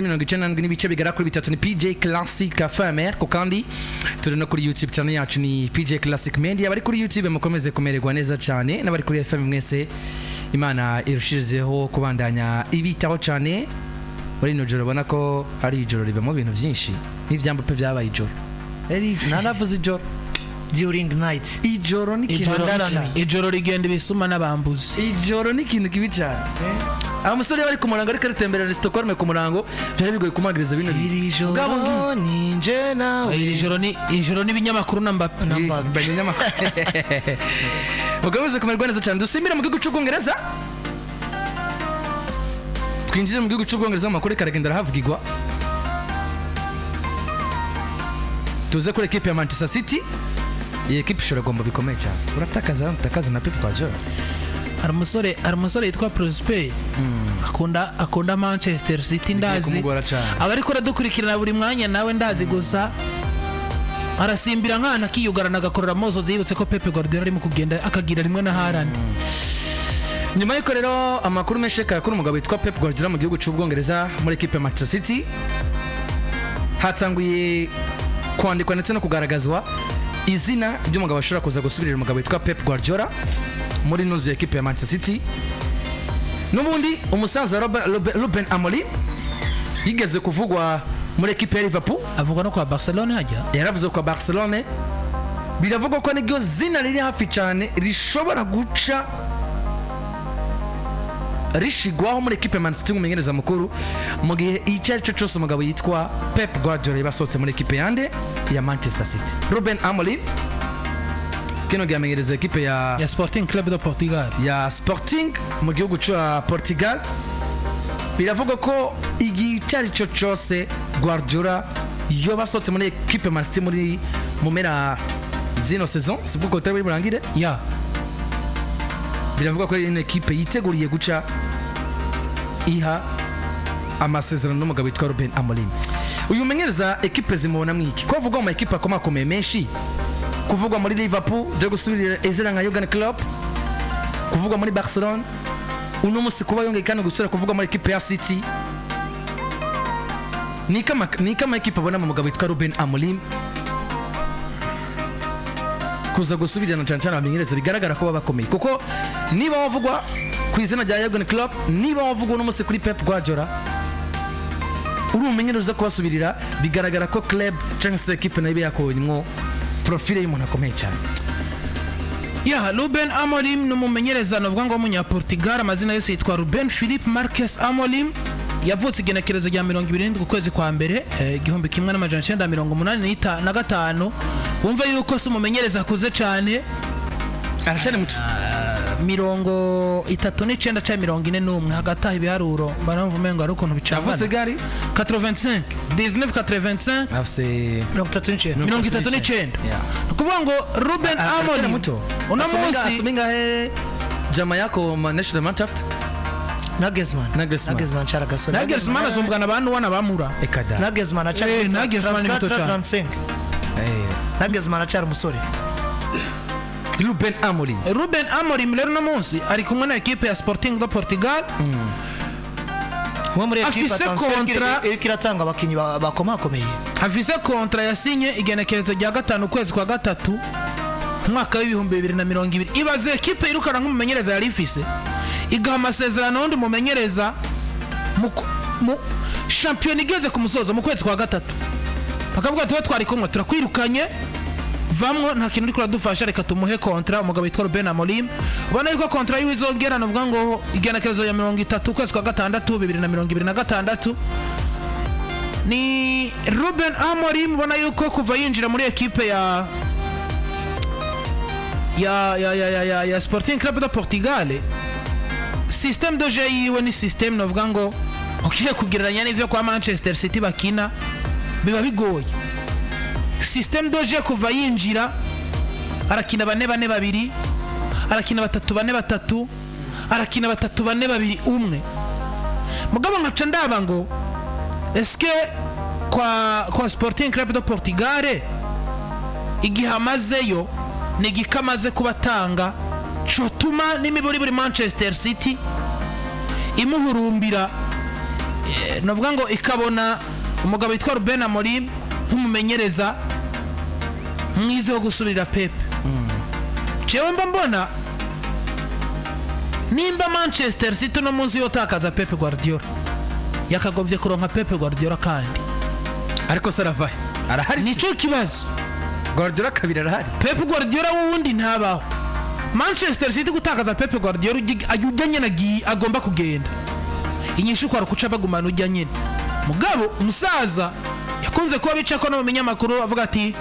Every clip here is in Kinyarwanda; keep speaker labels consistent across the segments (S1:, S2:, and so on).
S1: n'ibice bigera kuri bitatu ni PJ Classic FM ko kandi turi no kuri YouTube channel yacu ni PJ Classic Media. Abari kuri YouTube mukomeze kumererwa neza cyane, n'abari kuri FM mwese Imana irushirizeho kubandanya ibitaho cyane. Muri no joro bona ko ari ijoro ribamo ibintu byinshi n'ivyambo pe byabaye ijoro. Naravuze ijoro
S2: during night.
S1: Ijoro ni
S3: ijoro rigenda ibisuma n'abambuzi.
S1: Ijoro ni kintu kibi cyane. Amusore bari kumurango ariko rutemberera Stockholm ku murango byari bigoye kumagiriza bino
S2: ijoro ninje nawe.
S3: Ijoro ni binyamakuru namba
S1: binyamakuru. Mugabuze kumerwa neza cyane. Dusimira mu gihugu cy'Ubwongereza. Twinjire mu gihugu cy'Ubwongereza amakuru karagenda rahavugirwa. Tuze kuri equipe ya Manchester City. Iyi equipe ishobora gomba bikomeye cyane. Uratakaza na Pep Guardiola.
S3: Armusore yitwa Prosper. Akunda Manchester City ndazi. Abari ko radukurikirana buri mwanya nawe ndazi gusa. Arasimbira nkana kiyugarana agakorera mozo zibutse ko Pep Guardiola ari mu kugenda akagira rimwe na Haaland.
S1: Nyuma y'uko rero amakuru mesheka kuri umugabo witwa Pep Guardiola mu gihugu cy'Ubwongereza muri equipe ya Manchester City hatanguye kwandikwa ndetse no kugaragazwa izina ry'umugabo ashobora kuza gusubirira umugabo witwa Pep Guardiola muri nuzu ya equipe ya Manchester City. Nubundi umusaza Ruben Amorim yigeze kuvugwa muri equipe ya Liverpool,
S3: avuga no kwa Barcelona hajya.
S1: Yaravuze kwa Barcelona biravugwa ko niryo zina riri hafi cyane rishobora guca rishigwaho muri equipe ya Man City nk'umumenyereza mukuru mu gihe icyo cyo cyose umugabo yitwa Pep Guardiola yabasohotse muri equipe yande ya Manchester City. Ruben Amorim kino gamenyereza equipe ya
S3: Sporting Club de Portugal,
S1: ya Sporting mu gihugu cya Portugal. Biravugwa ko igihe cyo cyose Guardiola yabasohotse muri equipe ya Man City muri mumera zino saison sibuko utari burangire
S3: ya
S1: biravuga ko ino equipe yiteguriye guca iha amasezerano n'umugabo witwa Ruben Amorim. Uyu menyereza equipe zimubona mwiki ko avugwa mu equipe akomakomeye menshi, kuvugwa muri Liverpool je gusubirira ezera nka Jurgen Klopp, kuvugwa muri Barcelona, uno musi kuba yongeye kandi gusubira kuvugwa muri equipe ya City. Ni kama equipe abona mu mugabo witwa Ruben Amorim kuza gusubirana cyane cyane abamenyereza bigaragara ko bakomeye, kuko niba wavugwa ku izina rya Jurgen Klopp, niba wavugwa no musi kuri Pep Guardiola, uri umumenyereza kubasubirira bigaragara ko club cyangwa se equipe nayo yakonyemo profile y'umuntu akomeye cyane.
S3: Ya Ruben Amorim no mumenyereza navuga ngo umunya Portugal, amazina yose yitwa Ruben Philippe Marques Amorim. Yavutse igenekerezo rya 27 ku kwezi kwa mbere 1985. Wumva yuko se umumenyereza akuze cyane,
S1: aracane muto
S3: 39 cyangwa 41 hagati aho ibiharuro baramvume ngo ari ukuntu bicavana.
S1: Yavutse gari
S3: 85 1985
S1: afse
S3: 39 kuvuga ngo Ruben Amorim muto una munsi
S1: suminga jama yako national Mannschaft
S2: Nagelsmann charagasore.
S3: Nagelsmann azombwana abantu wana bamura
S1: ekada.
S2: Nagelsmann achara
S3: Nagelsmann ni muto cyane.
S2: Nagelsmann achara umusore.
S1: Ruben Amorim rero no munsi ari kumwe na equipe ya Sporting de Portugal.
S2: Muri equipe kontra ikiratanga abakinyi bakomakomeye.
S3: Afise kontra yasinye igenekerezo rya 5 kwezi kwa gatatu mwaka wa 2020. Ibaze equipe irukana nk'umumenyereza yari ifise igaha amasezerano n'undi mumenyereza mu champion igeze ku musozo mu kwezi kwa gatatu, bakavuga ati twari kumwe turakwirukanye vamwo nta kintu uri kuradufasha, reka tumuhe kontra umugabo witwa Ruben Amorim. Ubona yuko kontra y'izongera navuga ngo igenekerezo ya 30 kwezi kwa gatandatu 2026. Ni Ruben Amorim ubona yuko kuva yinjira muri equipe ya Sporting Club de Portugal, système de jeu yiwe ni système novuga ngo ukiye kugereranya n'ivyo kwa Manchester City bakina biba bigoye. Système de jeu kuva yinjira arakina 4-4-2, arakina 3-4-3, arakina 3-4-2-1. Mugabo nkaca ndaba ngo eske kwa Sporting Club de Portugal igihamazeyo nigikamaze kubatanga cotuma n'imiburi buri Manchester City imuhurumbira novuga ngo ikabona umugabo witwa Ruben Amorim nk'umumenyereza mwiza wo gusubirira Pep. Jewe mba mbona nimba Manchester City no munsi yotakaza Pep Guardiola yakagovye kuronka Pep Guardiola kandi
S1: ariko saravaye arahari
S3: nico kibazo.
S1: Guardiola kabiri arahari,
S3: Pep Guardiola wundi ntabaho. Manchester City gutakaza Pep Guardiola ajya nyene agomba kugenda inyishu kwa rukuca bagumana ujya nyene. Mugabo umusaza yakunze kuba bica ko no mu binyamakuru avuga ati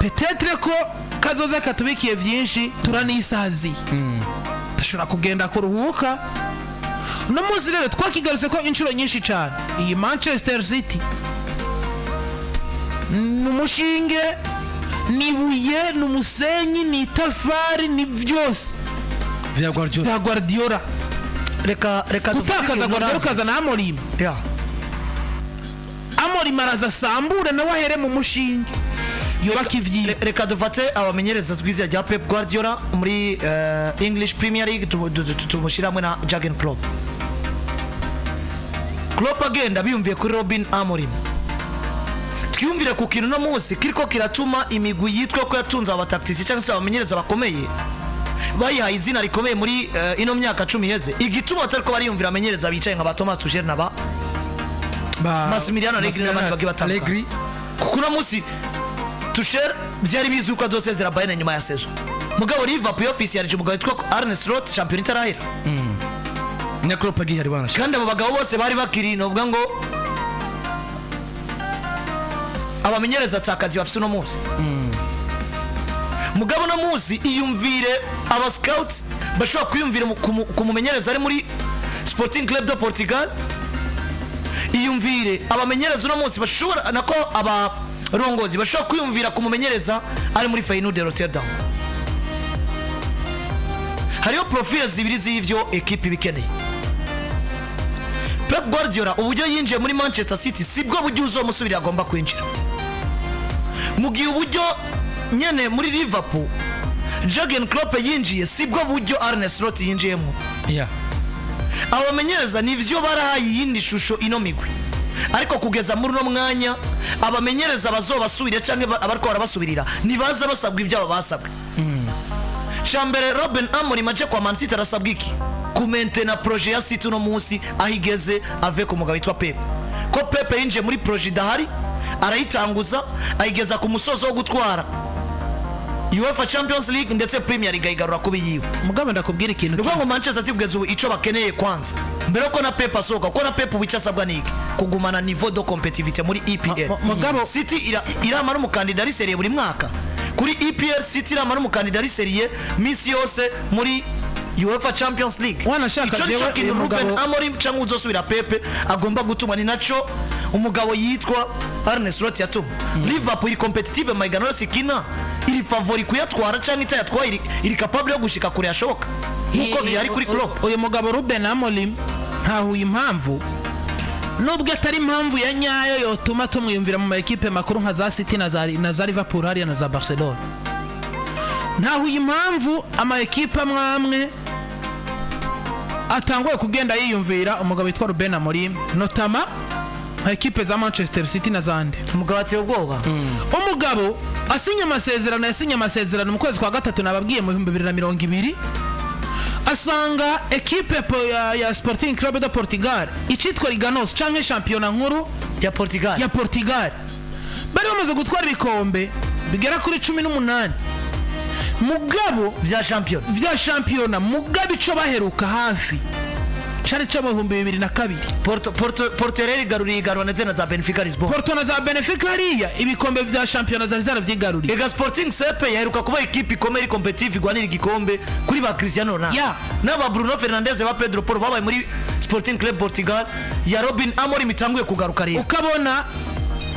S3: peut-être ko kazoza katubikiye vyinshi turanisazi dushobora kugenda kuruhuka. No munsi rero twakigarutse ko inshuro nyinshi cyane iyi Manchester City numushinge nibuye numusenyi ni tafari ni vyose vya Guardiola.
S2: reka
S3: gutakaza Guardiola kazana Amorim.
S2: Yeah.
S3: Amorim araza sambure nawe ahere mu mushinge yubaka ivyiye.
S2: Reka dufate abamenyereza zwiza rya Pep Guardiola muri English Premier League tumushiramwe na Jurgen Klopp. Klopp agenda biyumviye kuri Ruben Amorim. Twiyumvire ku kintu no munsi kiriko kiratuma imigwi yitwa ko yatunze abataktisi cyangwa se abamenyereza bakomeye bayihaye izina rikomeye muri ino myaka 10 heze. Igituma atariko bariyumvira amenyereza bicaye nka ba Thomas Tuchel na ba Massimiliano Allegri n'abandi bagi batandukanye. Kuko no munsi Tuchel byari bizi uko adosezera Bayern nyuma ya sezo. Mugabo Liverpool office yarije mugabo witwa Arne Slot champion itarahera.
S1: na Klopp agihari bana,
S2: kandi abo bagabo bose bari bakiri novuga ngo abamenyereza atakazi bafise no munsi. Mugabo no munsi iyumvire aba scouts bashobora kwiyumvira kumumenyereza ari muri Sporting Club de Portugal. Iyumvire abamenyereza no munsi bashobora nako aba rongozi bashobora kwiyumvira kumumenyereza ari muri Feyenoord de Rotterdam. Hariyo profile zibiri z'ivyo equipe bikeneye. Pep Guardiola uburyo yinjiye muri Manchester City sibwo buryo uzomusubira agomba kwinjira. Mugiye uburyo nyene muri Liverpool Jurgen Klopp yinjiye sibwo buryo Arne Slot yinjiyemo.
S1: Yeah.
S2: Abamenyereza nivyo barahaye yindi shusho ino migwi. Ariko kugeza muri no mwanya abamenyereza bazobasubira canke abariko barabasubirira nibaza basabwa ibyo basabwa. Chambere Ruben Amorim aje kwa Man City arasabwa iki? Kumentena projet ya City no munsi ahigeze avec umugabo witwa Pep. Ko Pep yinje muri projet dahari arayitanguza ayigeza ku musozo wo gutwara UEFA Champions League ndetse Premier League igarura kubi yiwe.
S3: Mugabo ndakubwira ikintu
S2: Rugo ngo Manchester City kugeza ubu ico bakeneye kwanza. Mbere ko na Pep asoka ko na Pep wicasabwa niki kugumana niveau de competitivité muri EPL.
S3: Mugabo
S2: City iramara umukandida ari serie buri mwaka. Kuri EPL City iramara umukandida ari serie misi yose muri UEFA Champions League.
S3: Wanashaka
S2: jewe Ruben Amorim cyangwa uzosubira Pep agomba gutuma ni naco umugabo yitwa Arne Slot yatuma. Liverpool iri competitive maigano yose kina iri favori kuyatwara cyangwa itayatwaye iri capable yo gushika kure yashoboka. Nkuko byari kuri Klopp.
S3: Uyu mugabo Ruben Amorim ntahuye impamvu nubwo atari impamvu ya nyayo yotuma tumwiyumvira mu equipe makuru nka za City na za Liverpool hariya na za Barcelona. Ntahuye impamvu ama equipe amwamwe atanguye kugenda yiyumvira umugabo witwa Ruben Amorim notama equipe za Manchester City na zande.
S2: Umugabo ateye ubwoba.
S3: Umugabo yasinye amasezerano mu kwezi kwa gatatu nababwiye mu 2020 asanga equipe ya Sporting Club de Portugal icitwa Liganos canke championa nkuru
S2: ya Portugal
S3: bari bamaze gutwara ibikombe bigera kuri 18 mugabo
S2: vya championa
S3: mugabo ico baheruka hafi cyane cyo 2022
S2: Porto rero igarura ndetse na za Benfica Lisbon.
S3: Porto na za Benfica hariya ibikombe vya championa zari vyigaruriye.
S2: Ega Sporting CP yaheruka kuba equipe ikomeye competitive igwanira igikombe kuri ba Cristiano Ronaldo.
S3: Yeah.
S2: N'aba Bruno Fernandes ba Pedro Porro babaye muri Sporting Club Portugal ya Ruben Amorim itanguye kugaruka rero.
S3: Ukabona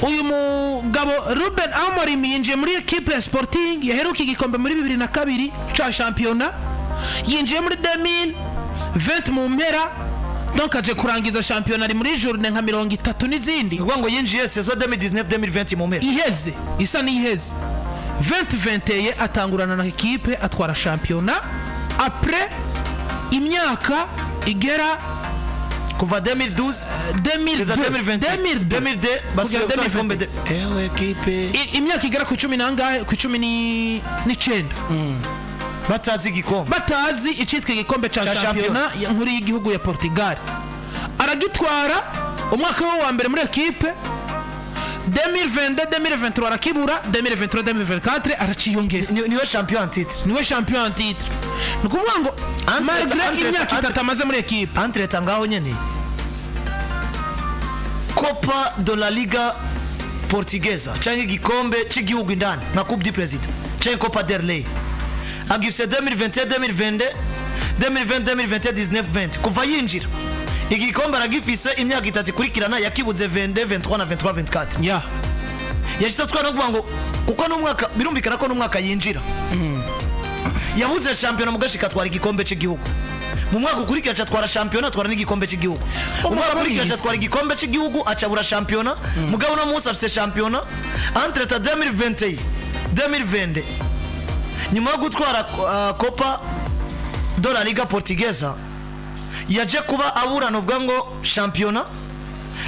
S3: uyu mugabo Ruben Amorim yinjiye muri equipe ya Sporting yaheruka igikombe muri 2022 cha championa yinjiye muri 2020 mu mpera donc aje kurangiza championa ari muri journée nka 30 n'izindi
S2: ngo ngo yinjiye saison 2019-2020 mu mpera
S3: iheze isa n'iheze 2021 atangurana na equipe atwara championa après imyaka igera
S2: kuva 2012 2020 basubiye gutwara igikombe ewe ekipe
S3: imyaka igera ku 10 nangahe ku 19
S2: batazi igikombe
S3: batazi icitwa igikombe ca championa nkuru y'igihugu ya Portugal aragitwara umwaka wa mbere muri ekipe 2020 arakibura 2023 araciyongera
S2: niwe champion titre
S3: nukuvuga ngo malgré imyaka itatu amaze muri ekipe
S2: entreta ngaho nyene Copa de la Liga Portuguesa cyangwa igikombe cy'igihugu indani na Coupe du Président cyangwa Copa del Rey agifise 2021 2020 kuva yinjira igikombe aragifise imyaka itatu kurikirana yakibuze 22 23 na 23 24
S3: yeah
S2: yashitse twara kuvuga ngo kuko n'umwaka birumvikana ko n'umwaka yinjira yabuze champion mu gashika twara igikombe cy'igihugu mu mwaka ukurikira cyatwara champion twara n'igikombe cy'igihugu mu mwaka ukurikira cyatwara igikombe cy'igihugu acabura champion mugabo no munsi afise champion entre 2020 nyuma yo gutwara Copa de la Liga Portuguesa yaje kuba aburana uvuga ngo champion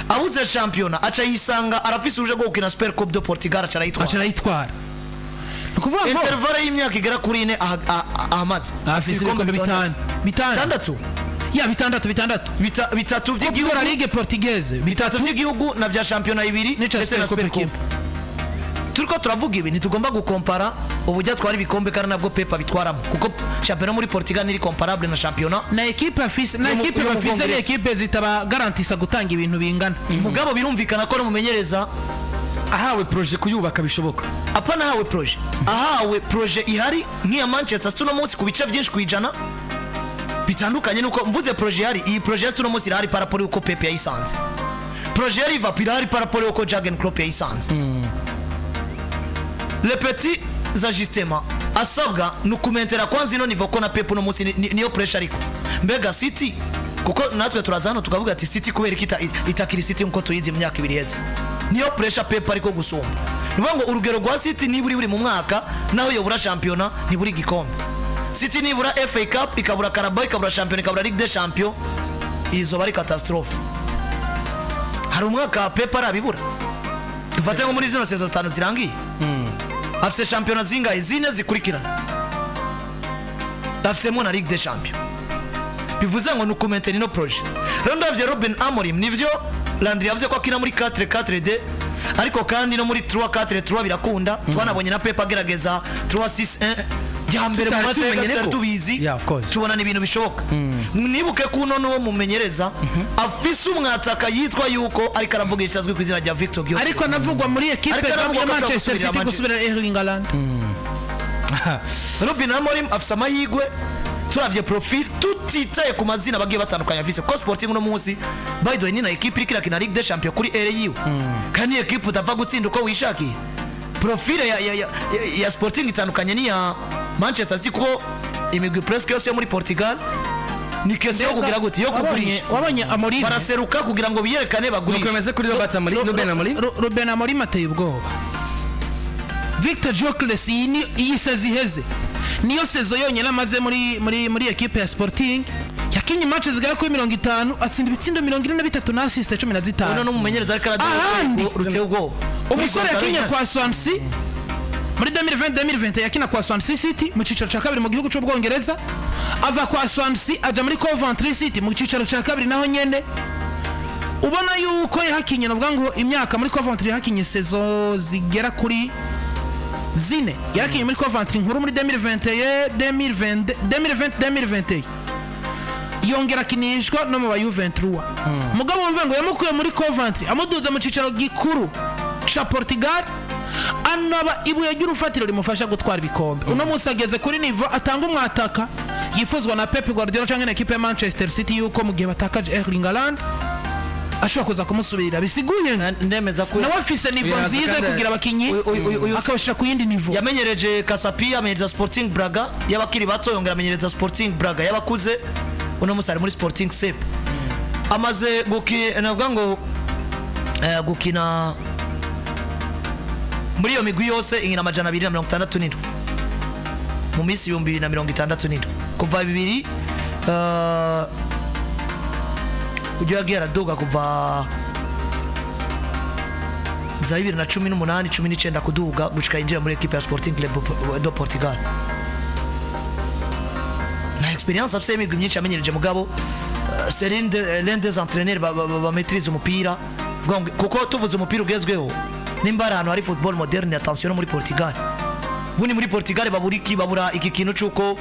S2: abuze champion aca yisanga arafise uje gukina Super Coupe de Portugal aca
S3: arayitwara nukuvuga ngo
S2: intervale y'imyaka igera kuri 4 ahamaze
S3: afise ibikombe bitandatu ya bitatu by'igihugu la Ligue Portugaise
S2: bitatu by'igihugu na bya championnat ibiri ndetse na Super Coupe turiko turavuga ibi ntitugomba gukompara ubujya twari ibikombe kandi nabwo Pepa bitwaramo kuko championnat muri Portugal ni comparable na championnat
S3: na equipe afise ni equipe zitaba garantisa gutanga ibintu bingana
S2: mugabo birumvikana ko mumenyereza
S1: ahawe projet kuyubaka bishoboka
S2: apana ahawe projet ihari nk'iya Manchester City no munsi ku bice byinshi kwijana bitandukanye nuko mvuze projet ihari iyi projet City no munsi irahari par rapport uko Pepe yayisanze projet yari va pirari par rapport uko Jurgen Klopp yayisanze le petit ajustement asabwa nukumentera kwanza ino niveau ko na Pep no munsi niyo pressure ariko mbega City kuko natwe turazana tukavuga ati City kubera itakiri City nko tuyizi imyaka ibiri heze niyo pressure Pep ariko gusumba nivuga ngo urugero rwa City niburi mu mwaka naho yobura championnat niburi gikombe City nibura FA Cup ikabura Carabao ikabura champion ikabura Ligue des Champions izo bari catastrophe hari umwaka Pep arabibura dufate ngo muri zino season 5 zirangiye afise championnat zingahe zine zikurikirana afise mo na Ligue des Champions bivuze ngo nukumentera ino projet rero ndavye Ruben Amorim nivyo Landry yavuze ko akina muri 4-4-2 ariko kandi no muri 3-4-3 birakunda twanabonye na Pep agerageza 3-6-1 jambere mu mateka tubizi tubona ni ibintu bishoboka nibuke kuno no mumenyereza afise umwataka yitwa yuko ariko aravugisha azwi ku izina rya Victor Gyo
S3: ariko navugwa muri equipe ya Manchester City gusubira Erling Haaland
S2: Ruben Amorim afise amahigwe turavye profil tutitaye ku mazina bagiye batandukanye afise ko Sporting no munsi by the way ni na equipe ikira kina Ligue des Champions kuri RU kandi equipe utava gutsinda uko wishakiye profile ya Sporting itandukanye ni ya Manchester City ko imigwi presque yose muri Portugal ni kese yo kugira gute yo kugurisha
S3: wabonye Amorim
S2: baraseruka kugira ngo biyerekane bagurisha
S1: ukomeze kuri
S3: Ruben Amorim ateye ubwoba Victor Gyökeres iyi sezi heze niyo sezo yonyine amaze muri equipe ya Sporting yakinye match zigera kuri 50 atsinda ibitsindo 43 na assist 15
S2: none umumenyereza ariko aradukora ruteye ubwoba
S3: umusore yakinye kwa Swansea muri 2020 yakina kwa Swansea City mu cicaro ca kabiri mu gihugu c'Ubwongereza ava kwa Swansea aja muri Coventry City mu cicaro ca kabiri naho nyene ubona yuko yakinye navuga ngo imyaka muri Coventry yakinye sezo zigera kuri zine yakinye muri Coventry nkuru muri 2020 yongera kinishwa no mu ba Juventus mugabo wumve ngo yamukuye muri Coventry amuduza mu cicaro gikuru cha Portugal anaba ibuye ry'urufatiro rimufasha gutwara ibikombe uno munsi ageze kuri niveau atanga umwataka yifuzwa na Pep Guardiola cyangwa na equipe ya Manchester City yuko mu gihe batakaje Erling Haaland ashobora kuza kumusubirira bisiguye
S2: ndemeza ko
S3: nawe afise niveau nziza kugira abakinyi akabashira ku yindi niveau
S2: yamenyereje Casapi amenyereza Sporting Braga y'abakiri bato yongera amenyereza Sporting Braga y'abakuze uno munsi ari muri Sporting CP amaze gukina muri iyo migwi yose inkina amajana 267 mu minsi 2067 kuva 2000 ujya yagiye araduga kuva za 2018 19 kuduga gushika yinjira muri equipe ya Sporting Club do Portugal. Na experience afise imigwi myinshi amenyereje mugabo c'est l'un des entraîneurs ba maîtrise umupira kuko tuvuze umupira ugezweho nimba ari ahantu hari football moderne attention muri Portugal. Buni muri Portugal babura iki kintu cyuko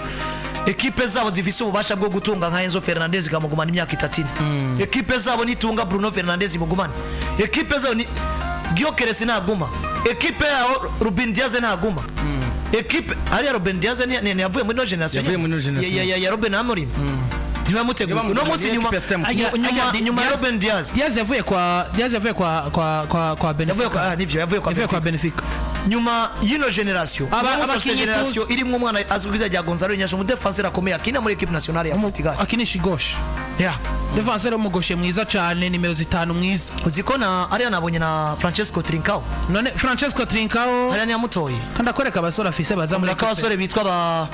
S2: ekipe zabo zifise ububasha bwo gutunga nka Enzo Fernandez kamugumana imyaka 30. Ekipe zabo nitunga Bruno Fernandes imugumana. Ekipe zabo ni Gyökeres ntaguma. Ekipe ya Ruben Diaz ntaguma. Ekipe ari Ruben Diaz ni yavuye muri no generation ya Ruben Amorim. Niba mutegura no musi nyuma Ruben Diaz
S3: yavuye kwa Benfica.
S2: Yavuye kwa Benfica. Nyuma y'ino generation generation irimo umwana azwiza rya Gonzalo Inyasho mu defenseur akomeye akina muri equipe nationale ya Portugal.
S3: Akinisha gauche.
S2: Yeah.
S3: Defenseur umugoshe mwiza cyane nimero 5 mwiza.
S2: Uziko na ari nabonye na Francesco Trincao.
S3: None Francesco Trincao
S2: ari yamutoye.
S3: Kandi akoreka abasore afise baza muri
S2: abasore bitwa ba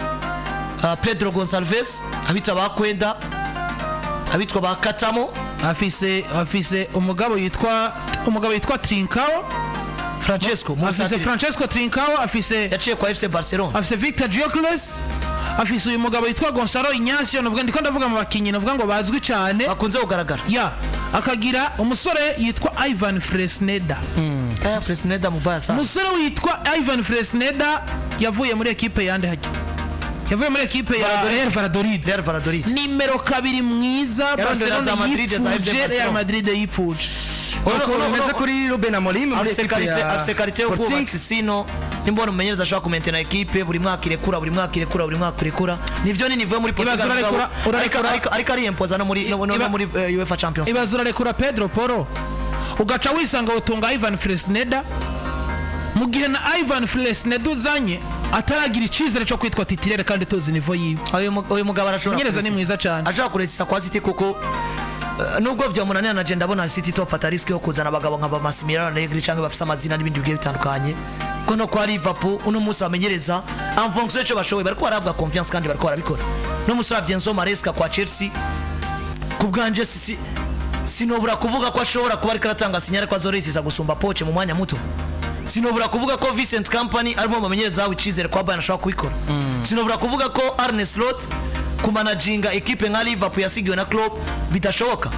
S2: Pedro Gonçalves, abita ba Kwenda, abitwa ba Katamo,
S3: afise umugabo yitwa Trincao. Francesco Trincao afise
S2: yaciye kwa FC Barcelona.
S3: Afise Victor Gyökeres, afise uyu mugabo yitwa Gonzalo Inyasio, novuga ndiko ndavuga mu bakinyi novuga ngo bazwi cyane
S2: bakunze kugaragara.
S3: Ya, akagira umusore yitwa Ivan Fresneda.
S2: Fresneda mubaya sana.
S3: Umusore witwa Ivan Fresneda yavuye muri equipe yande haje. Yavuye muri equipe ya Real Valladolid. Nimero 2 mwiza Barcelona Real Madrid yipfuje.
S1: Urumeze kuri Ruben Amorim muri equipe ya
S2: afise karite yo kubatsa sino nimbona umenyereza ashaka kumentena equipe buri mwaka irekura nivyo ni nivuye muri Portugal ariko ari impoza no muri UEFA Champions.
S3: Ibazura rekura Pedro Porro ugaca wisanga utunga Ivan Fresneda mu gihe na Ivan Fresneda uzanye ataragira icizere cyo kwitwa titulaire kandi tuzi nivo yiwe.
S2: Uyu mugabo arashobora
S3: kunyereza ni mwiza cyane
S2: ashaka kuresisa kwa City kuko nubwo vyamunanira na je ndabona City tofata risk yo kuzana abagabo nka ba Massimiliano Allegri canke bafise amazina n'ibindi bigiye bitandukanye kono kwa Liverpool uno musi amenyereza en fonction y'icyo bashoboye bariko barabwa confiance kandi bariko barabikora no musi wa Enzo Maresca kwa Chelsea kubwanje sinobura kuvuga ko ashobora kuba ariko aratanga sinyare kwa Zorisiza gusumba Poche mu mwanya muto. Sinobura kuvuga ko Vincent Kompany arimo bamenyereza wicizere kwa Bayern ashobora kubikora. Sinobura kuvuga ko Arne Slot kumanaginga equipe nka Liverpool yasigiwe na Klopp bidashoboka.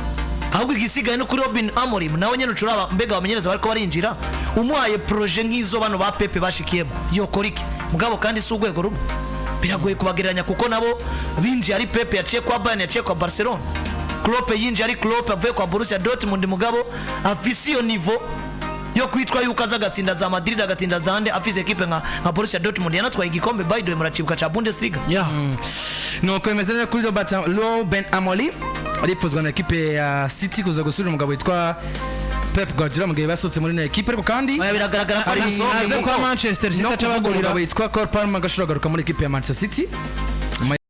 S2: Ahubwo igisigaye no kuri Ruben Amorim nawe nyene ucuraba mbega bamenyereza bariko barinjira umwaye projet nk'izo bano ba Pepe bashikiyemo yokoriki mugabo kandi si ugwego rumwe biragoye kubagereranya kuko nabo binji ari Pepe yaciye kwa Bayern yaciye kwa Barcelona. Klopp yinji ari Klopp avuye kwa Borussia Dortmund mugabo afise iyo niveau yo kwitwa yuko azagatsinda za Madrid agatsinda zande afise equipe nka Borussia Dortmund yanatwaye igikombe by the way muracibuka cha Bundesliga.
S1: Yeah. Nuko imezana kuri Ruben Amorim aripfuzwa na equipe ya City kuza gusubira umugabo witwa Pep Guardiola mu gihe basotse muri equipe ariko kandi
S2: biragaragara ko
S3: ari kwa Manchester City
S1: cy'abagorira witwa Cole Palmer gashobora garuka muri equipe ya Manchester City.